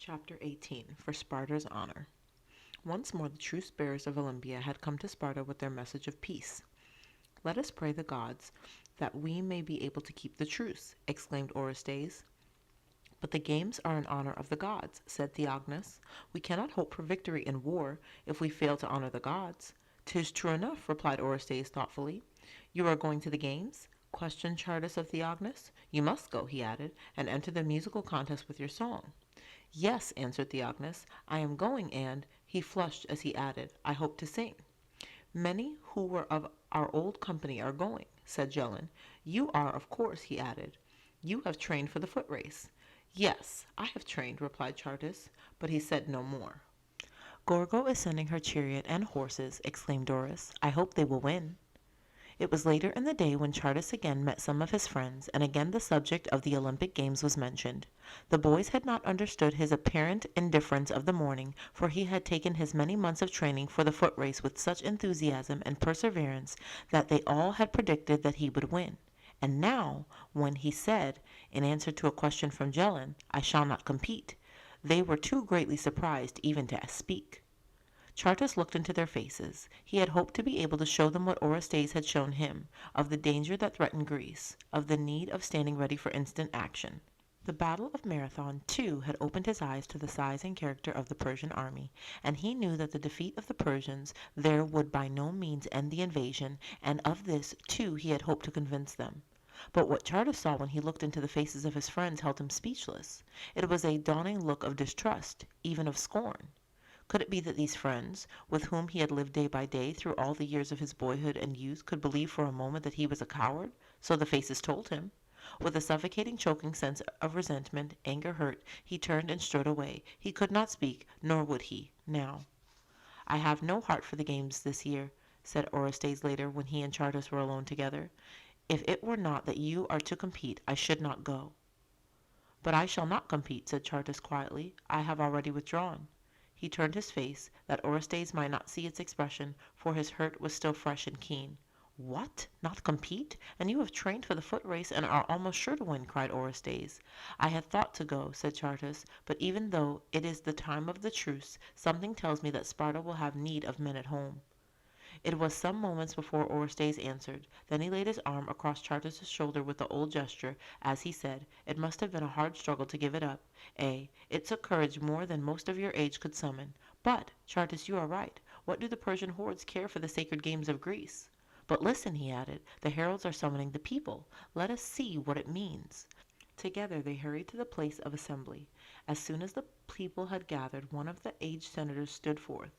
Chapter 18. For Sparta's Honor. Once more the truce bearers of Olympia had come to Sparta with their message of peace. "Let us pray the gods that we may be able to keep the truce," exclaimed Orestes. "But the games are in honor of the gods," said Theognis. "We cannot hope for victory in war if we fail to honor the gods." "'Tis true enough," replied Orestes thoughtfully. "You are going to the games?" questioned Chardas of Theognis. "You must go," he added, "and enter the musical contest with your song." "Yes," answered Theognis, "I am going, and," he flushed as he added, "I hope to sing." "Many who were of our old company are going," said Gelon. "You are, of course," he added. "You have trained for the foot race." "Yes, I have trained," replied Chardas, but he said no more. "Gorgo is sending her chariot and horses," exclaimed Doris. "I hope they will win." It was later in the day when Chardas again met some of his friends, and again the subject of the Olympic Games was mentioned. The boys had not understood his apparent indifference of the morning, for he had taken his many months of training for the foot race with such enthusiasm and perseverance that they all had predicted that he would win. And now, when he said, in answer to a question from Gelon, "I shall not compete," they were too greatly surprised even to speak. Chartas looked into their faces. He had hoped to be able to show them what Orestes had shown him, of the danger that threatened Greece, of the need of standing ready for instant action. The Battle of Marathon, too, had opened his eyes to the size and character of the Persian army, and he knew that the defeat of the Persians there would by no means end the invasion, and of this, too, he had hoped to convince them. But what Chartas saw when he looked into the faces of his friends held him speechless. It was a dawning look of distrust, even of scorn. Could it be that these friends, with whom he had lived day by day through all the years of his boyhood and youth, could believe for a moment that he was a coward? So the faces told him. With a suffocating, choking sense of resentment, anger, hurt, he turned and strode away. He could not speak, nor would he, now. "I have no heart for the games this year," said Orestes later when he and Chartas were alone together. "If it were not that you are to compete, I should not go." "But I shall not compete," said Chartas quietly. "I have already withdrawn." He turned his face, that Orestes might not see its expression, for his hurt was still fresh and keen. "What? Not compete? And you have trained for the foot race and are almost sure to win," cried Orestes. "I had thought to go," said Chartas, "but even though it is the time of the truce, something tells me that Sparta will have need of men at home." It was some moments before Orestes answered. Then he laid his arm across Chartas's shoulder with the old gesture, as he said, "It must have been a hard struggle to give it up. It took courage more than most of your age could summon. But, Chartas, you are right. What do the Persian hordes care for the sacred games of Greece? But listen," he added, "the heralds are summoning the people. Let us see what it means." Together they hurried to the place of assembly. As soon as the people had gathered, one of the aged senators stood forth.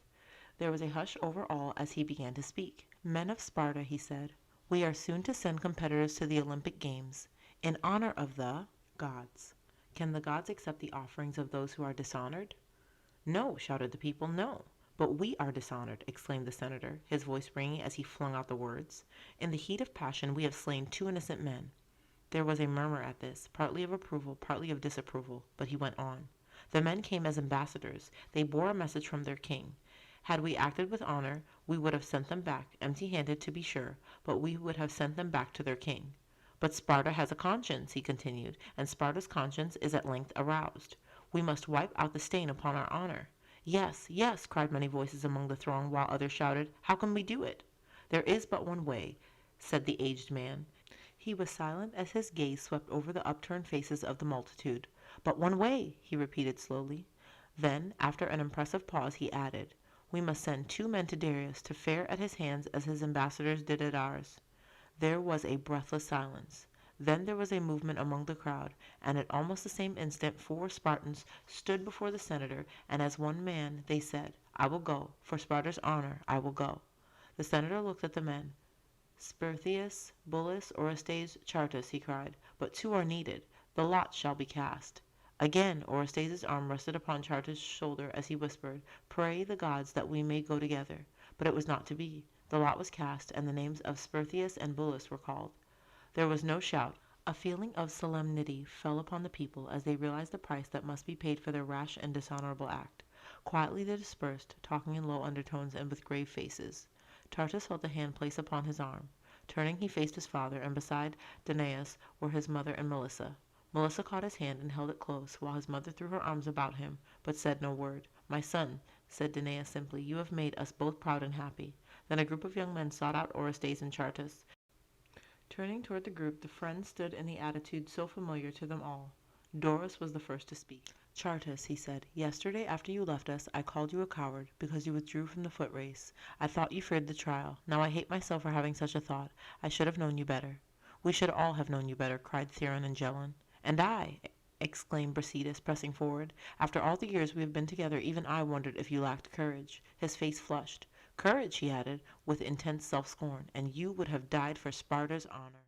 There was a hush over all as he began to speak. "Men of Sparta," he said, "we are soon to send competitors to the Olympic Games, in honor of the gods. Can the gods accept the offerings of those who are dishonored?" "No," shouted the people, "no." "But we are dishonored," exclaimed the senator, his voice ringing as he flung out the words. "In the heat of passion we have slain 2 innocent men." There was a murmur at this, partly of approval, partly of disapproval, but he went on. "The men came as ambassadors. They bore a message from their king. Had we acted with honor, we would have sent them back, empty-handed to be sure, but we would have sent them back to their king. But Sparta has a conscience," he continued, "and Sparta's conscience is at length aroused. We must wipe out the stain upon our honor." "Yes, yes," cried many voices among the throng, while others shouted, "How can we do it?" "There is but one way," said the aged man. He was silent as his gaze swept over the upturned faces of the multitude. "But one way," he repeated slowly. Then, after an impressive pause, he added, "We must send 2 men to Darius to fare at his hands as his ambassadors did at ours." There was a breathless silence. Then there was a movement among the crowd, and at almost the same instant 4 Spartans stood before the senator, and as one man they said, "I will go. For Sparta's honor, I will go." The senator looked at the men. "Sperthius, Bullus, Orestes, Chartas," he cried, "but 2 are needed. The lot shall be cast." Again Orestes' arm rested upon Chartas' shoulder as he whispered, "Pray the gods that we may go together." But it was not to be. The lot was cast, and the names of Sperthius and Bullus were called. There was no shout. A feeling of solemnity fell upon the people as they realized the price that must be paid for their rash and dishonorable act. Quietly they dispersed, talking in low undertones and with grave faces. Chartas felt a hand placed upon his arm. Turning, he faced his father, and beside Danaus were his mother and Melissa. Melissa caught his hand and held it close, while his mother threw her arms about him, but said no word. "My son," said Danae simply, "you have made us both proud and happy." Then a group of young men sought out Orestes and Chartus. Turning toward the group, the friend stood in the attitude so familiar to them all. Doris was the first to speak. "Chartus," he said, "yesterday after you left us, I called you a coward because you withdrew from the foot race. I thought you feared the trial. Now I hate myself for having such a thought. I should have known you better." "We should all have known you better," cried Theron and Gelon. "And I!" exclaimed Brasidas, pressing forward. "After all the years we have been together, even I wondered if you lacked courage." His face flushed. "Courage," he added, with intense self-scorn, "and you would have died for Sparta's honor."